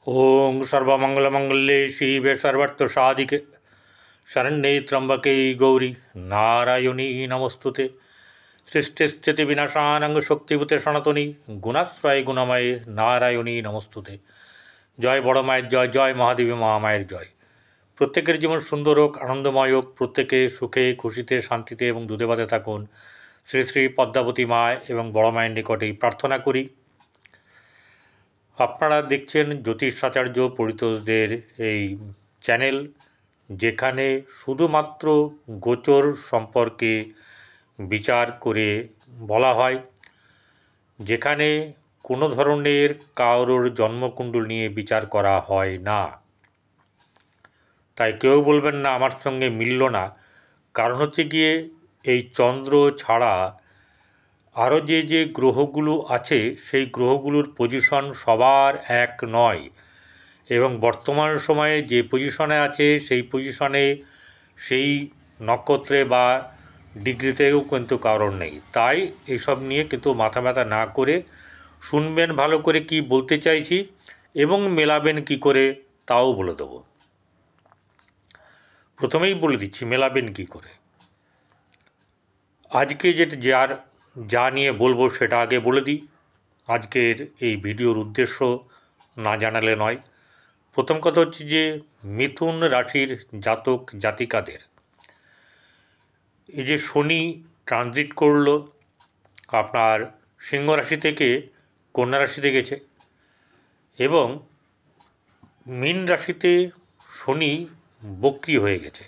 ओं सर्वमंगलमंगल्ये शिवे सर्वार्थसाधिके शरण्ये त्र्यंबके गौरी नारायणी नमस्तुते। सृष्टिस्थितिविनाशानं शक्तिभूते सनातनी गुणाश्रय गुणमये नारायणी नमस्तुते। जय बड़ मायर जय, जय महादेवी महामायर जय। प्रत्येकेर जीवन सुंदर होक, आनंदमय होक, प्रत्येके सुखे खुशिते शांतिते एवं दूधे भाते थाकुन श्री श्री पद्मावती माय एवं बड़ मायेर निकटे प्रार्थना करी। আপনারা দেখছেন জ্যোতিষাচার্য পরিতোষদের এই চ্যানেল, যেখানে শুধুমাত্র গোচর সম্পর্কে বিচার করে বলা হয়, যেখানে কোনো ধরনের কারোর জন্মকুণ্ডল নিয়ে বিচার করা হয় না। তাই কেউ বলবেন না আমার সঙ্গে মিলল না, কারণ হচ্ছে গিয়ে এই চন্দ্র ছাড়া আরও যে গ্রহগুলো আছে সেই গ্রহগুলোর পজিশন সবার এক নয়, এবং বর্তমান সময়ে যে পজিশনে আছে সেই পজিশনে সেই নক্ষত্রে বা ডিগ্রিতেও কিন্তু কারণ নেই। তাই এইসব নিয়ে কিন্তু মাথা ব্যথা না করে শুনবেন ভালো করে কি বলতে চাইছি, এবং মেলাবেন কি করে তাও বলে দেব। প্রথমেই বলে দিচ্ছি মেলাবেন কি করে। আজকে যা নিয়ে বলবো সেটা আগে বলে দিই। আজকের এই ভিডিওর উদ্দেশ্য না জানালে নয়। প্রথম কথা হচ্ছে যে মিথুন রাশির জাতক জাতিকাদের এই যে শনি ট্রানজিট করলো, আপনার সিংহ রাশি থেকে কন্যা রাশিতে গেছে, এবং মীন রাশিতে শনি বক্রী হয়ে গেছে।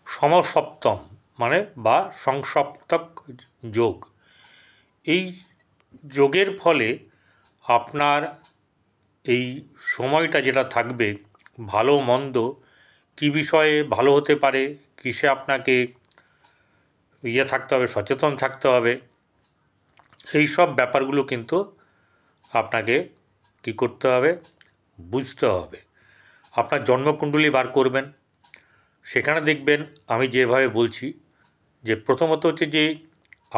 সমসপ্তম মানে বা সংসপ্তক যোগ। এই যোগের ফলে আপনার এই সময়টা যেটা থাকবে, ভালো মন্দ কী বিষয়ে ভালো হতে পারে, কিসে আপনাকে থাকতে হবে, সচেতন থাকতে হবে, এই সব ব্যাপারগুলো কিন্তু আপনাকে কী করতে হবে, বুঝতে হবে। আপনার জন্মকুণ্ডলী বার করবেন, সেখানে দেখবেন আমি যেভাবে বলছি যে প্রথমত হচ্ছে যে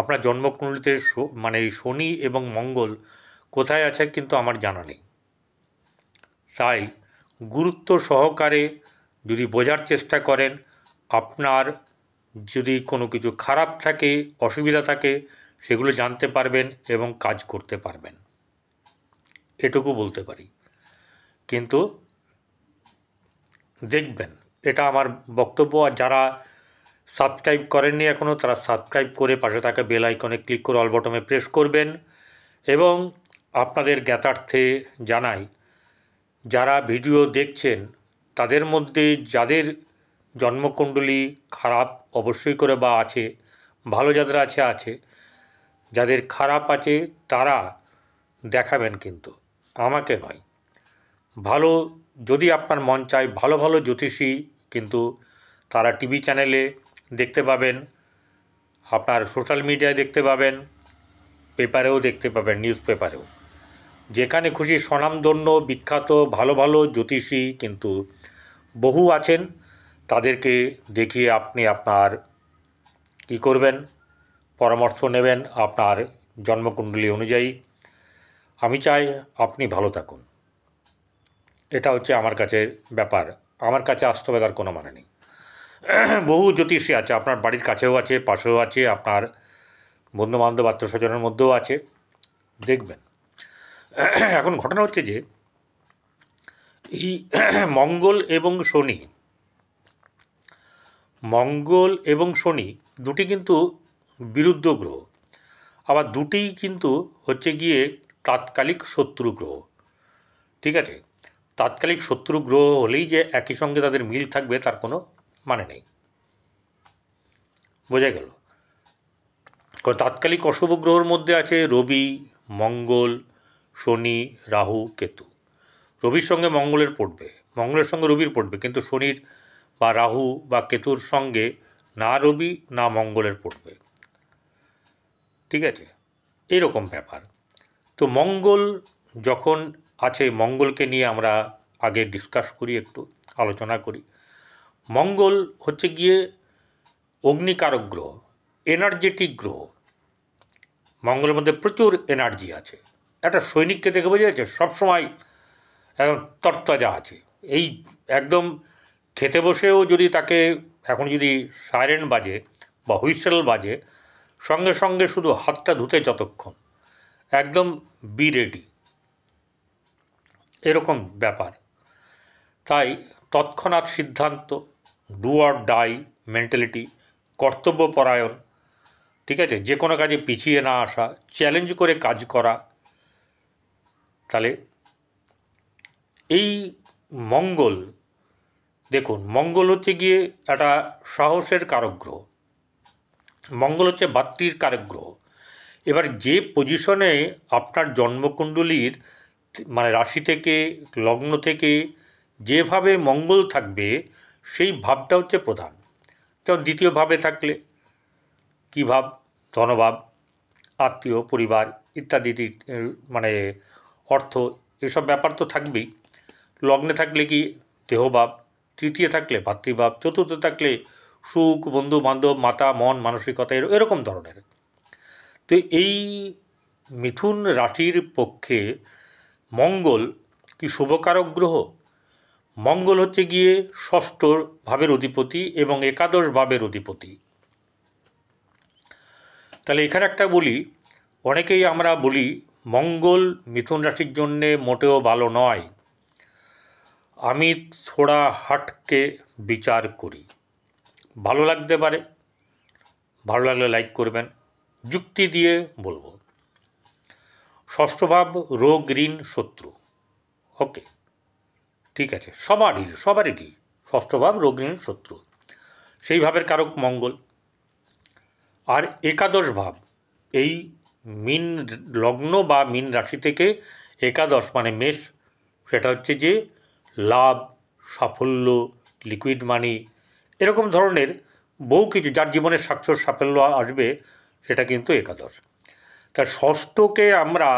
আপনার জন্মকুণ্ডলীতে মানে শনি এবং মঙ্গল কোথায় আছে কিন্তু আমার জানা নেই। তাই গুরুত্ব সহকারে যদি বোঝার চেষ্টা করেন, আপনার যদি কোনো কিছু খারাপ থাকে, অসুবিধা থাকে, সেগুলো জানতে পারবেন এবং কাজ করতে পারবেন, এটুকু বলতে পারি। কিন্তু দেখবেন, এটা আমার বক্তব্য। আর যারা সাবস্ক্রাইব করেননি এখনও, তারা সাবস্ক্রাইব করে পাশে থাকা বেল আইকনে ক্লিক করে অল বটনে প্রেস করবেন। এবং আপনাদের জ্ঞাতার্থে জানাই, যারা ভিডিও দেখছেন তাদের মধ্যে যাদের জন্মকুণ্ডলী খারাপ অবশ্যই করে বা আছে, ভালো যাদের আছে, যাদের খারাপ আছে তারা দেখাবেন, কিন্তু আমাকে নয়। ভালো যদি আপনার মন চায়, ভালো ভালো জ্যোতিষী কিন্তু তারা টিভি চ্যানেলে দেখতে পাবেন, আপনার সোশ্যাল মিডিয়ায় দেখতে পাবেন, পেপারেও দেখতে পাবেন, নিউজ পেপারেও। যেখানে খুশি স্বনামধন্য বিখ্যাত ভালো ভালো জ্যোতিষী কিন্তু বহু আছেন। তাদেরকে দেখিয়ে আপনি আপনার কী করবেন, পরামর্শ নেবেন আপনার জন্মকুণ্ডলী অনুযায়ী। আমি চাই আপনি ভালো থাকুন, এটা হচ্ছে আমার কাছে ব্যাপার। আমার কাছে আসতে হবে তার কোনো মানে নেই। বহু জ্যোতিষী আছে, আপনার বাড়ির কাছেও আছে, পাশেও আছে, আপনার বন্ধুবান্ধব আত্মীয় স্বজনের মধ্যেও আছে, দেখবেন। এখন ঘটনা হচ্ছে যে এই মঙ্গল এবং শনি দুটি কিন্তু বিরুদ্ধ গ্রহ, আবার দুটিই কিন্তু হচ্ছে গিয়ে তাৎকালিক শত্রু গ্রহ। ঠিক আছে, তাৎকালিক শত্রু গ্রহ হলেই যে একই সঙ্গে তাদের মিল থাকবে তার কোনো মানে নেই, বোঝা গেল। কারণ তাৎকালিক অশুভ গ্রহর মধ্যে আছে রবি, মঙ্গল, শনি, রাহু, কেতু। রবির সঙ্গে মঙ্গলের পড়বে, মঙ্গলের সঙ্গে রবির পড়বে, কিন্তু শনির বা রাহু বা কেতুর সঙ্গে না রবি না মঙ্গলের পড়বে। ঠিক আছে, এইরকম ব্যাপার। তো মঙ্গল যখন আছে, মঙ্গলকে নিয়ে আমরা আগে ডিসকাস করি, একটু আলোচনা করি। মঙ্গল হচ্ছে গিয়ে অগ্নিকারক গ্রহ, এনার্জেটিক গ্রহ। মঙ্গলের মধ্যে প্রচুর এনার্জি আছে। একটা সৈনিককে দেখে বোঝা যাচ্ছে সবসময় একদম তরতাজা আছে। এই একদম খেতে বসেও যদি তাকে এখন যদি সাইরেন বাজে বা হুইসেল বাজে, সঙ্গে সঙ্গে শুধু হাতটা ধুতে যতক্ষণ, একদম বি রেডি, এরকম ব্যাপার। তাই তৎক্ষণাৎ সিদ্ধান্ত, ডু অর ডাই মেন্টালিটি, কর্তব্যপরায়ণ, ঠিক আছে, যে কোনো কাজে পিছিয়ে না আসা, চ্যালেঞ্জ করে কাজ করা। তাহলে এই মঙ্গল, দেখুন মঙ্গল হচ্ছে গিয়ে একটা সাহসের কারক গ্রহ, মঙ্গল হচ্ছে ভাতৃর কারক গ্রহ। এবার যে পজিশনে আপনার জন্মকুণ্ডলীর মানে রাশি থেকে লগ্ন থেকে যেভাবে মঙ্গল থাকবে, সেই ভাবটা হচ্ছে প্রধান। যেমন দ্বিতীয় ভাবে থাকলে কী ভাব? ধনভাব, আত্মীয় পরিবার ইত্যাদি, মানে অর্থ, এসব ব্যাপার তো থাকবেই। লগ্নে থাকলে কি দেহভাব, তৃতীয় থাকলে ভাতৃভাব, চতুর্থ থাকলে সুখ, বন্ধু বান্ধব, মাতা, মন, মানসিকতা, এরকম ধরনের। তো এই মিথুন রাশির পক্ষে মঙ্গল কি শুভকারক গ্রহ? মঙ্গল হচ্ছে গিয়ে ষষ্ঠ ভাবের অধিপতি এবং একাদশ ভাবের অধিপতি। তাহলে এখানে একটা বলি, অনেকেই আমরা বলি মঙ্গল মিথুন রাশির জন্যে মোটেও ভালো নয়। আমি থোড়া হাটকে বিচার করি। ভালো লাগতে পারে, ভালো লাগলে লাইক করবেন, যুক্তি দিয়ে বলবো। ষষ্ঠ ভাব রোগ, ঋণ, শত্রু। ওকে, ঠিক আছে, সবারই ষষ্ঠ ভাব রোগ, ঋণ, শত্রু, সেই ভাবের কারক মঙ্গল। আর একাদশ ভাব, এই মীন লগ্ন বা মীন রাশি থেকে একাদশ মানে মেষ, সেটা হচ্ছে যে লাভ, সাফল্য, লিকুইড মানি, এরকম ধরনের বহু কিছু, যার জীবনে সাকসেস সাফল্য আসবে, সেটা কিন্তু একাদশ। তা ষষ্ঠকে আমরা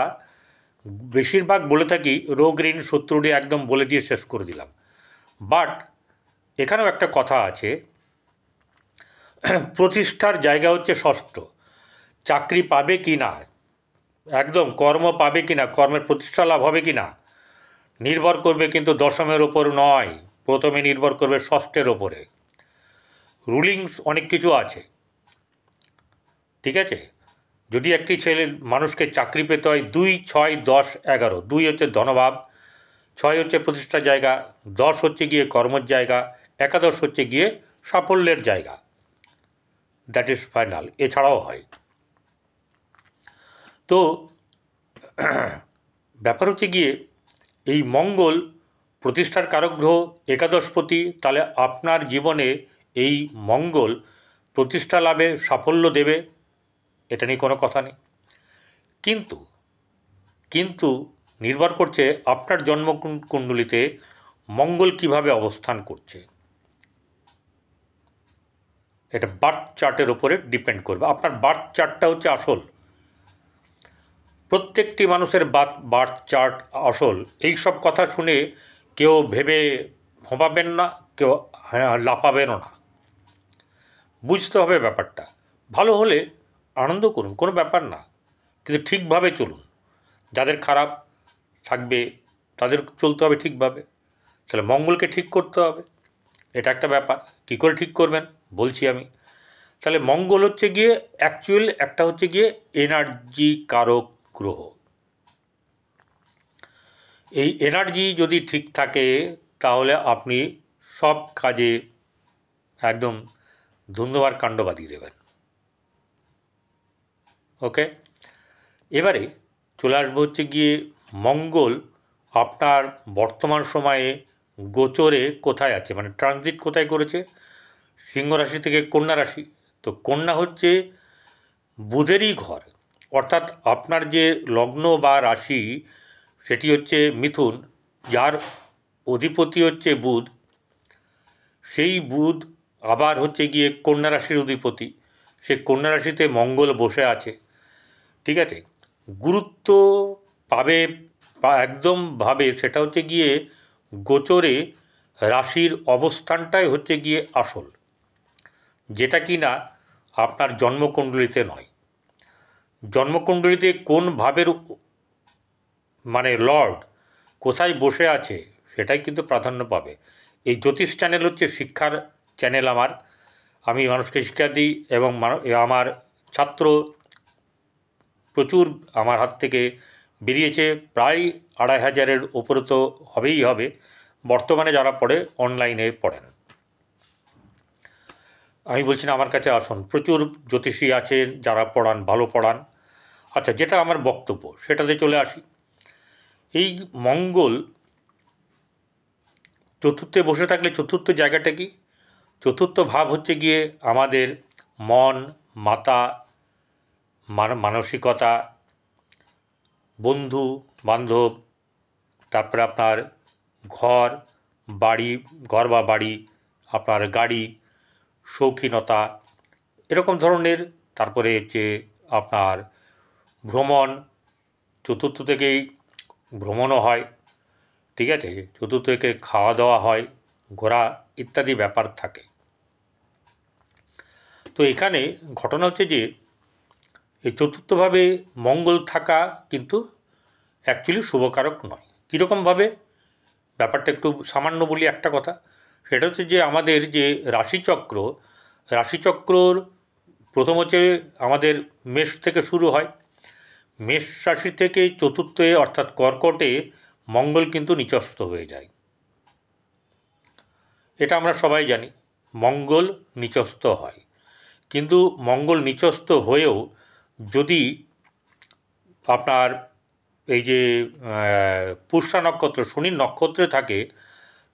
বেশিরভাগ বলে থাকি রোগ, ঋণ, শত্রুটি একদম বলে দিয়ে শেষ করে দিলাম। বাট এখানেও একটা কথা আছে, প্রতিষ্ঠার জায়গা হচ্ছে ষষ্ঠ। চাকরি পাবে কি না, একদম কর্ম পাবে কি না, কর্মের প্রতিষ্ঠা লাভ হবে কি না, নির্ভর করবে কিন্তু দশমের ওপর নয়, প্রথমে নির্ভর করবে ষষ্ঠের ওপরে। রুলিংস অনেক কিছু আছে, ঠিক আছে। যদি একটি ছেলে মানুষকে চাকরি পেতে হয় 2, 6, 10, 11, 2 হচ্ছে ধনভাব, 6 হচ্ছে প্রতিষ্ঠার জায়গা, 10 হচ্ছে গিয়ে কর্মের জায়গা, একাদশ হচ্ছে গিয়ে সাফল্যের জায়গা, দ্যাট ইজ ফাইনাল। এছাড়াও হয়। তো ব্যাপার হচ্ছে গিয়ে এই মঙ্গল প্রতিষ্ঠার কারক গ্রহ, একাদশপতি। তাহলে আপনার জীবনে এই মঙ্গল প্রতিষ্ঠা লাভে সাফল্য দেবে, এটা নিয়ে কোনো কথা নেই। কিন্তু নির্ভর করছে আপনার জন্মকুণ্ডলিতে মঙ্গল কিভাবে অবস্থান করছে, এটা বার্থ চার্টের ওপরে ডিপেন্ড করবে। আপনার বার্থ চার্টটা হচ্ছে আসল, প্রত্যেকটি মানুষের বার্থ চার্ট আসল। এই সব কথা শুনে কেউ ভেবে ভোঁপাবেন না, কেউ লাফাবেনও না। বুঝতে হবে ব্যাপারটা। ভালো হলে আনন্দ করুন, কোনো ব্যাপার না, কিন্তু ঠিকভাবে চলুন। যাদের খারাপ থাকবে তাদের চলতে হবে ঠিকভাবে। তাহলে মঙ্গলকে ঠিক করতে হবে, এটা একটা ব্যাপার। কী করে ঠিক করবেন বলছি আমি। তাহলে মঙ্গল হচ্ছে গিয়ে অ্যাকচুয়াল একটা হচ্ছে গিয়ে এনার্জি কারক গ্রহ। এই এনার্জি যদি ঠিক থাকে তাহলে আপনি সব কাজে একদম ধুন্ধুমার কাণ্ড বাঁধিয়ে দেবেন। ওকে, এবারে চলে আসবো হচ্ছে গিয়ে মঙ্গল আপনার বর্তমান সময়ে গোচরে কোথায় আছে, মানে ট্রানজিট কোথায় করেছে। সিংহ রাশি থেকে কন্যা রাশি। তো কন্যা হচ্ছে বুধেরই ঘর, অর্থাৎ আপনার যে লগ্ন বা রাশি সেটি হচ্ছে মিথুন, যার অধিপতি হচ্ছে বুধ। সেই বুধ আবার হচ্ছে গিয়ে কন্যা রাশির অধিপতি, সে কন্যা রাশিতে মঙ্গল বসে আছে, ঠিক আছে। গুরুত্ব পাবে একদম ভাবে, সেটা হচ্ছে গিয়ে গোচরে রাশির অবস্থানটাই হচ্ছে গিয়ে আসল, যেটা কি না আপনার জন্মকুণ্ডলিতে নয়। জন্মকুণ্ডলিতে কোন ভাবের মানে লর্ড, কোথায় বসে আছে সেটাই কিন্তু প্রাধান্য পাবে। এই জ্যোতিষ চ্যানেল হচ্ছে শিক্ষার চ্যানেল আমার। আমি মানুষকে শিক্ষা দিই এবং আমার ছাত্র প্রচুর আমার হাত থেকে বেরিয়েছে, প্রায় 2500-এর ওপরে তো হবেই হবে বর্তমানে যারা পড়ে, অনলাইনে পড়েন। আমি বলছি না আমার কাছে আসুন, প্রচুর জ্যোতিষী আছেন যারা পড়ান, ভালো পড়ান। আচ্ছা, যেটা আমার বক্তব্য সেটাতে চলে আসি। এই মঙ্গল চতুর্থে বসে থাকলে চতুর্থ জায়গাটা কি? চতুর্থ ভাব হচ্ছে গিয়ে আমাদের মন, মাতা, মানসিকতা, বন্ধু বান্ধব, তারপরে আপনার ঘর বা বাড়ি, আপনার গাড়ি, শৌখিনতা, এরকম ধরনের। তারপরে হচ্ছে আপনার ভ্রমণ, চতুর্থ থেকেই ভ্রমণও হয়, ঠিক আছে, চতুর্থ থেকে খাওয়া দাওয়া হয়, ঘোরা ইত্যাদি ব্যাপার থাকে। তো এখানে ঘটনা হচ্ছে যে এই চতুর্থভাবে মঙ্গল থাকা কিন্তু অ্যাকচুয়ালি শুভকারক নয়। কীরকমভাবে? ব্যাপারটা একটু সামান্য বলি একটা কথা। সেটা হচ্ছে যে আমাদের যে রাশিচক্রর প্রথম হচ্ছে আমাদের মেষ থেকে শুরু হয়। মেষ রাশি থেকে চতুর্থে অর্থাৎ কর্কটে মঙ্গল কিন্তু নিচস্থ হয়ে যায়। এটা আমরা সবাই জানি, মঙ্গল নিচস্থ হয়। কিন্তু মঙ্গল নিচস্থ হয়েও যদি আপনার এই যে পুষ্যা নক্ষত্র, শনির নক্ষত্রে থাকে,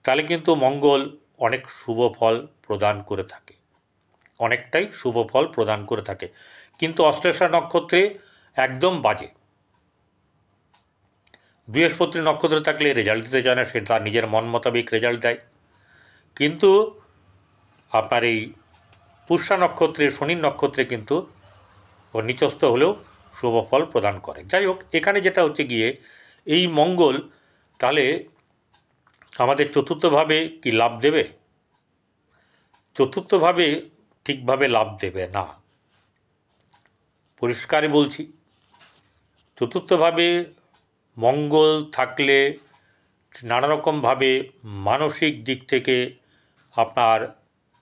তাহলে কিন্তু মঙ্গল অনেক শুভ ফল প্রদান করে থাকে, অনেকটাই শুভ ফল প্রদান করে থাকে। কিন্তু অশ্লেষা নক্ষত্রে একদম বাজে। বৃহস্পতি নক্ষত্রে থাকলে রেজাল্ট দিতে চায় না, সে তার নিজের মন মোতাবেক রেজাল্ট দেয়। কিন্তু আপনার এই পুষ্যা নক্ষত্রে, শনির নক্ষত্রে কিন্তু ও নিচস্থ হলেও শুভ ফল প্রদান করে। যাই হোক, এখানে যেটা হচ্ছে গিয়ে এই মঙ্গল তাহলে আমাদের চতুর্থভাবে কি লাভ দেবে? চতুর্থভাবে ঠিকভাবে লাভ দেবে না, পরিষ্কারই বলছি। চতুর্থভাবে মঙ্গল থাকলে নানা রকমভাবে মানসিক দিক থেকে আপনার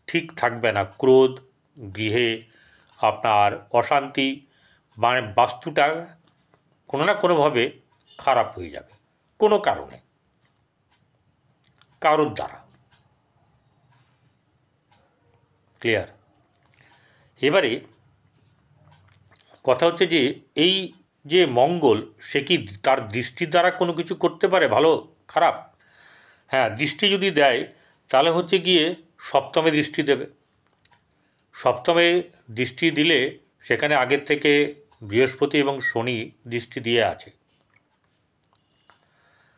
ঠিক থাকবে না। ক্রোধ, গৃহে আপনার অশান্তি, মানে বাস্তুটা কোনো না কোনোভাবে খারাপ হয়ে যাবে, কোনো কারণে, কারোর দ্বারা। ক্লিয়ার? এবারে কথা হচ্ছে যে এই যে মঙ্গল, সে কি তার দৃষ্টির দ্বারা কোনো কিছু করতে পারে ভালো খারাপ? হ্যাঁ, দৃষ্টি যদি দেয় তাহলে হচ্ছে গিয়ে সপ্তমে দৃষ্টি দেবে। সপ্তমে দৃষ্টি দিলে সেখানে আগের থেকে বৃহস্পতি এবং শনি দৃষ্টি দিয়ে আছে।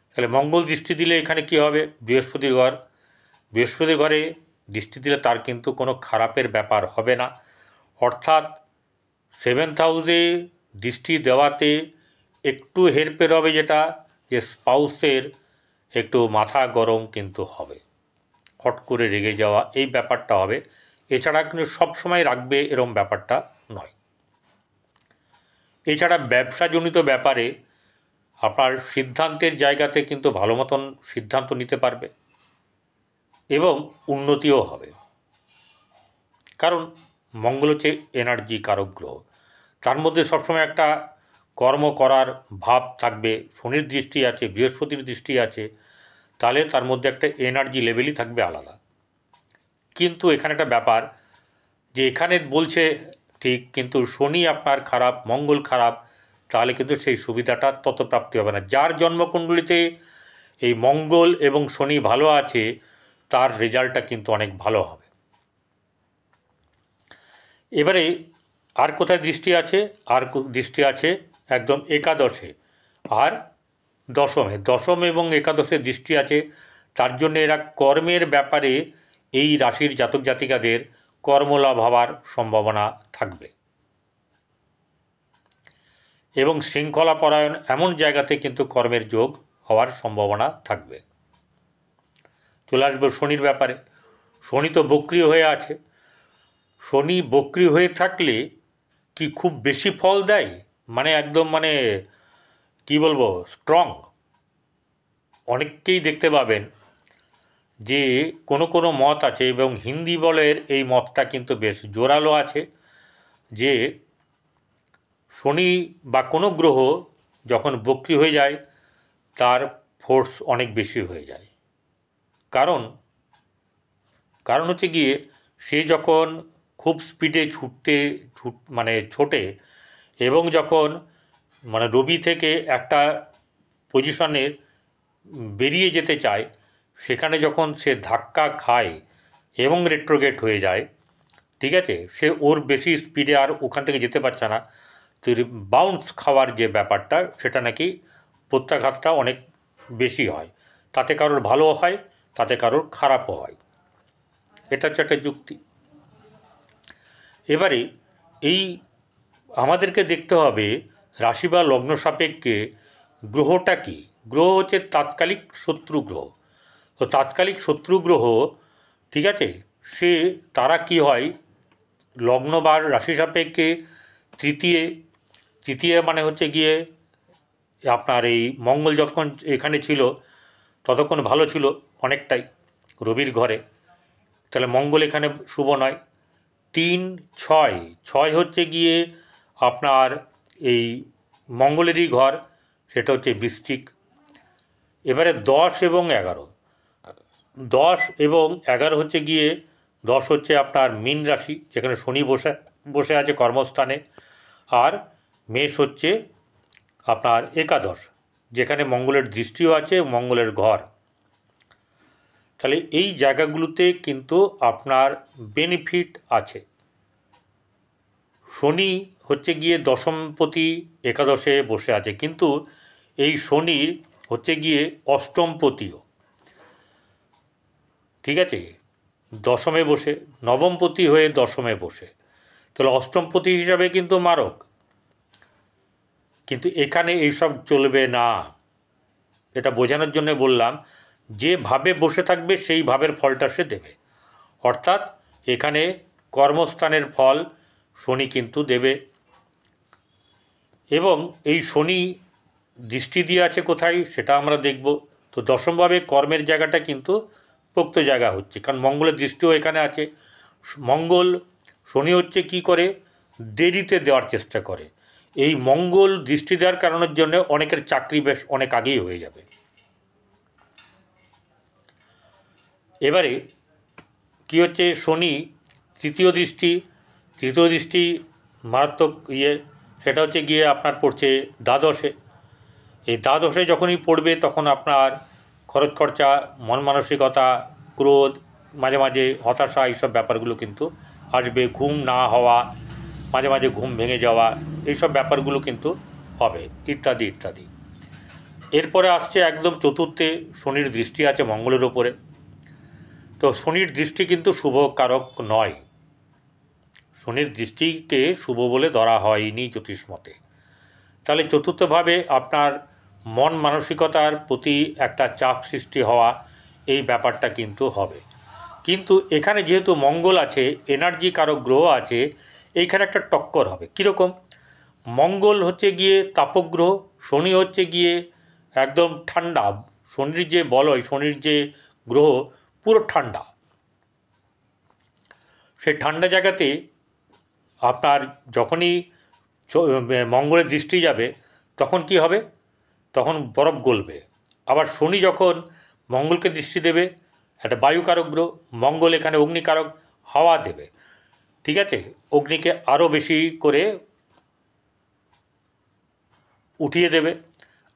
তাহলে মঙ্গল দৃষ্টি দিলে এখানে কি হবে? বৃহস্পতির ঘরে দৃষ্টি দিলে তার কিন্তু কোনো খারাপের ব্যাপার হবে না। অর্থাৎ 7th হাউসে দৃষ্টি দেওয়াতে একটু হেরফের হবে, যেটা যে স্পাউসের একটু মাথা গরম কিন্তু হবে, হট করে রেগে যাওয়া, এই ব্যাপারটা হবে। এছাড়া কিন্তু সবসময় রাখবে এরম ব্যাপারটা নয়। এছাড়া ব্যবসাজনিত ব্যাপারে আপনার সিদ্ধান্তের জায়গাতে কিন্তু ভালো মতন সিদ্ধান্ত নিতে পারবে এবং উন্নতিও হবে। কারণ মঙ্গল হচ্ছে এনার্জি কারক গ্রহ, তার মধ্যে সবসময় একটা কর্ম করার ভাব থাকবে। শনির দৃষ্টি আছে, বৃহস্পতির দৃষ্টি আছে, তাহলে তার মধ্যে একটা এনার্জি লেভেলই থাকবে আলাদা। কিন্তু এখানে একটা ব্যাপার যে এখানে বলছে ঠিক, কিন্তু শনি আপনার খারাপ, মঙ্গল খারাপ, তাহলে কিন্তু সেই সুবিধাটা তত প্রাপ্তি হবে না। যার জন্মকুণ্ডলিতে এই মঙ্গল এবং শনি ভালো আছে, তার রেজাল্টটা কিন্তু অনেক ভালো হবে। এবারে আর কোথায় দৃষ্টি আছে? আর দৃষ্টি আছে একদম একাদশে আর দশম এবং একাদশে দৃষ্টি আছে। তার জন্য এরা কর্মের ব্যাপারে এই রাশির জাতক জাতিকাদের কর্মলাভ হওয়ার সম্ভাবনা থাকবে এবং শৃঙ্খলাপরায়ণ এমন জায়গাতে কিন্তু কর্মের যোগ হওয়ার সম্ভাবনা থাকবে। চলে আসবে শনির ব্যাপারে। শনি তো বক্রী হয়ে আছে। শনি বক্রী হয়ে থাকলে কি খুব বেশি ফল দেয়? মানে একদম, মানে কি বলবো, স্ট্রং? অনেককেই দেখতে পাবেন যে কোনো কোনো মত আছে, এবং হিন্দি বলের এই মতটা কিন্তু বেশ জোরালো আছে, যে শনি বা কোনো গ্রহ যখন বক্রী হয়ে যায় তার ফোর্স অনেক বেশি হয়ে যায়। কারণ হচ্ছে গিয়ে সে যখন খুব স্পিডে মানে ছোটে, এবং যখন মানে রবি থেকে একটা পজিশনে বেরিয়ে যেতে চায়, সেখানে যখন সে ধাক্কা খায় এবং রেট্রোগেট হয়ে যায়, ঠিক আছে, সে ওর বেশি স্পিডে আর ওখান থেকে যেতে পারছে না, তো বাউন্স খাওয়ার যে ব্যাপারটা, সেটা নাকি প্রত্যাঘাতটা অনেক বেশি হয়, তাতে কারোর ভালোও হয়, তাতে কারোর খারাপও হয়। এটা হচ্ছে একটা যুক্তি। এবারে এই আমাদেরকে দেখতে হবে রাশি বা লগ্ন সাপেক্ষে গ্রহটা কী। গ্রহ হচ্ছে তাৎকালিক শত্রু গ্রহ। তো তাৎকালিক শত্রু গ্রহ, ঠিক আছে, তারা কি হয়, লগ্ন বা রাশি সাপেক্ষে তৃতীয় মানে হচ্ছে গিয়ে আপনার এই মঙ্গল যখন এখানে ছিল ততক্ষণ ভালো ছিল অনেকটাই রবির ঘরে, তাহলে মঙ্গল এখানে শুভ নয়। 3, 6 হচ্ছে গিয়ে আপনার এই মঙ্গলেরই ঘর, সেটা হচ্ছে বৃশ্চিক। এবারে 10 এবং 11, 10 এবং 11 হচ্ছে গিয়ে 10 হচ্ছে আপনার মীন রাশি, যেখানে শনি বসে আছে কর্মস্থানে, আর মেষ হচ্ছে আপনার একাদশ, যেখানে মঙ্গলের দৃষ্টিও আছে, মঙ্গলের ঘর। তাহলে এই জায়গাগুলোতে কিন্তু আপনার বেনিফিট আছে। শনি হচ্ছে গিয়ে দশমপতি একাদশে বসে আছে, কিন্তু এই শনির হচ্ছে গিয়ে অষ্টমপতিও, ঠিক আছে, দশমে বসে, নবমপতি হয়ে দশমে বসে, তাহলে অষ্টমপতি হিসাবে কিন্তু মারক। কিন্তু এখানে এইসব চলবে না, এটা বোঝানোর জন্য বললাম, যেভাবে বসে থাকবে সেই ভাবের ফলটা সে দেবে। অর্থাৎ এখানে কর্মস্থানের ফল শনি কিন্তু দেবে। এবং এই শনি দৃষ্টি দিয়ে আছে কোথায় সেটা আমরা দেখব। তো দশমভাবে কর্মের জায়গাটা কিন্তু পোক্ত জায়গা হচ্ছে, কারণ মঙ্গলের দৃষ্টিও এখানে আছে। শনি হচ্ছে কি করে, দেরিতে দেওয়ার চেষ্টা করে। এই মঙ্গল দৃষ্টি দেওয়ার কারণের জন্য অনেকের চাকরি বেশ অনেক আগেই হয়ে যাবে। এবারে কি হচ্ছে, শনি তৃতীয় দৃষ্টি মারাত্মক সেটা হচ্ছে গিয়ে আপনার পড়ছে দ্বাদশে। এই দ্বাদশে যখনই পড়বে তখন আপনার খরচ খরচা, মন মানসিকতা, ক্রোধ, মাঝে মাঝে হতাশা, এইসব ব্যাপারগুলো কিন্তু আসবে। ঘুম না হওয়া, মাঝে মাঝে ঘুম ভেঙে যাওয়া, এইসব ব্যাপারগুলো কিন্তু হবে, ইত্যাদি ইত্যাদি। এরপরে আসছে একদম চতুর্থে শনির দৃষ্টি আছে মঙ্গলের ওপরে। তো শনির দৃষ্টি কিন্তু শুভ কারক নয়, শনির দৃষ্টিকে শুভ বলে ধরা হয়নি জ্যোতিষ মতে। তাহলে চতুর্থভাবে আপনার মন মানসিকতার প্রতি একটা চাপ সৃষ্টি হওয়া, এই ব্যাপারটা কিন্তু হবে। কিন্তু এখানে যেহেতু মঙ্গল আছে, এনার্জি কারক গ্রহ আছে, এইখানে একটা টক্কর হবে। কীরকম, মঙ্গল হচ্ছে গিয়ে তাপগ্রহ, শনি হচ্ছে গিয়ে একদম ঠান্ডা। শনির যে বলয়, শনির যে গ্রহ পুরো ঠান্ডা, সেই ঠান্ডা জায়গাতে আপনার যখনই মঙ্গলের দৃষ্টি যাবে তখন কি হবে, তখন বরফ গলবে। আবার শনি যখন মঙ্গলকে দৃষ্টি দেবে, একটা বায়ুকারক গ্রহ, মঙ্গল এখানে অগ্নিকারক, হাওয়া দেবে, ঠিক আছে, অগ্নিকে আরও বেশি করে উঠিয়ে দেবে,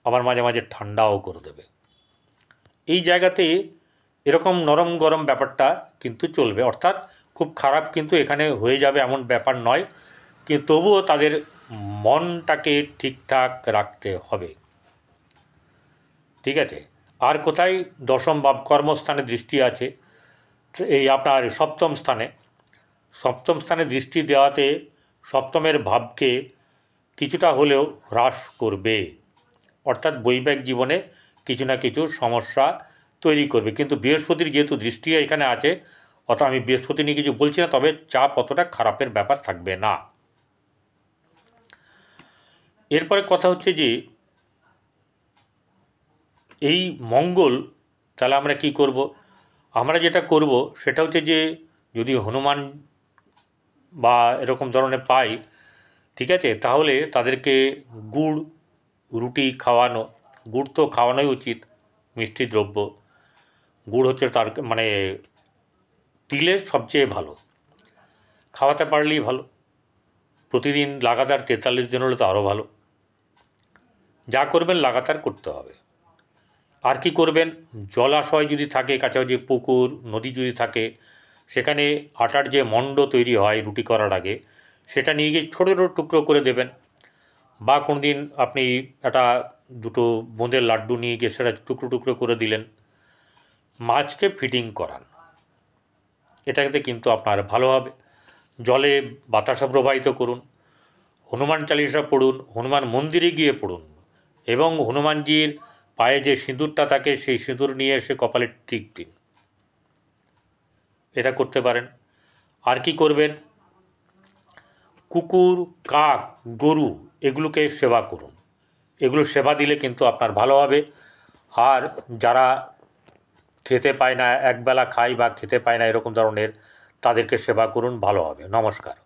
আবার মাঝে মাঝে ঠান্ডাও করে দেবে। এই জায়গাতে এরকম নরম গরম ব্যাপারটা কিন্তু চলবে, অর্থাৎ খুব খারাপ কিন্তু এখানে হয়ে যাবে এমন ব্যাপার নয়, কিন্তু তবুও তাদের মনটাকে ঠিকঠাক রাখতে হবে, ঠিক আছে। আর কোথায় দশম ভাব কর্মস্থানে দৃষ্টি আছে, এই আপনার সপ্তম স্থানে দৃষ্টি দেওয়াতে সপ্তমের ভাবকে কিছুটা হলেও হ্রাস করবে, অর্থাৎ বৈবাহিক জীবনে কিছু না কিছু সমস্যা তৈরি করবে। কিন্তু বৃহস্পতির যেহেতু দৃষ্টি এখানে আছে, অর্থাৎ আমি বৃহস্পতি নিয়ে কিছু বলছি না, তবে চাপ অতটা খারাপের ব্যাপার থাকবে না। এরপরে কথা হচ্ছে যে এই মঙ্গল তাহলে আমরা কি করব? আমরা যেটা করব সেটা হচ্ছে যে যদি হনুমান বা এরকম ধরনের পাই, ঠিক আছে, তাহলে তাদেরকে গুড় রুটি খাওয়ানো। গুড় তো খাওয়ানোই উচিত, মিষ্টি দ্রব্য। গুড় হচ্ছে তার মানে তিলের সবচেয়ে ভালো, খাওয়াতে পারলেই ভালো। প্রতিদিন লাগাতার 43 দিন হলে তো আরও ভালো। যা করবেন লাগাতার করতে হবে। আর কি করবেন? জলাশয় যদি থাকে কাছাকাছি, পুকুর নদী যদি থাকে, সেখানে আটার যে মণ্ড তৈরি হয় রুটি করার আগে, সেটা নিয়ে গিয়ে ছোটো ছোটো টুকরো করে দেবেন। বা কোনো দিন আপনি একটা দুটো বোঁদের লাড্ডু নিয়ে গিয়ে সেটা টুকরো টুকরো করে দিলেন। মাছকে ফিডিং করান, এটাতে কিন্তু আপনার ভালো হবে। জলে বাতাসা প্রবাহিত করুন, হনুমান চালিসা পড়ুন, হনুমান মন্দিরে গিয়ে পড়ুন, এবং হনুমানজির পায়ে যে সিঁদুরটা থাকে সেই সিঁদুর নিয়ে এসে কপালে টিক দিন। এটা করতে পারেন। আর কি করবেন? কুকুর, কাক, গরু এগুলোকে সেবা করুন। এগুলো সেবা দিলে কিন্তু আপনার ভালো হবে। আর যারা খেতে পায় না, একবেলা খায় বা খেতে পায় না এরকম ধরনের, তাদেরকে সেবা করুন, ভালো হবে। নমস্কার।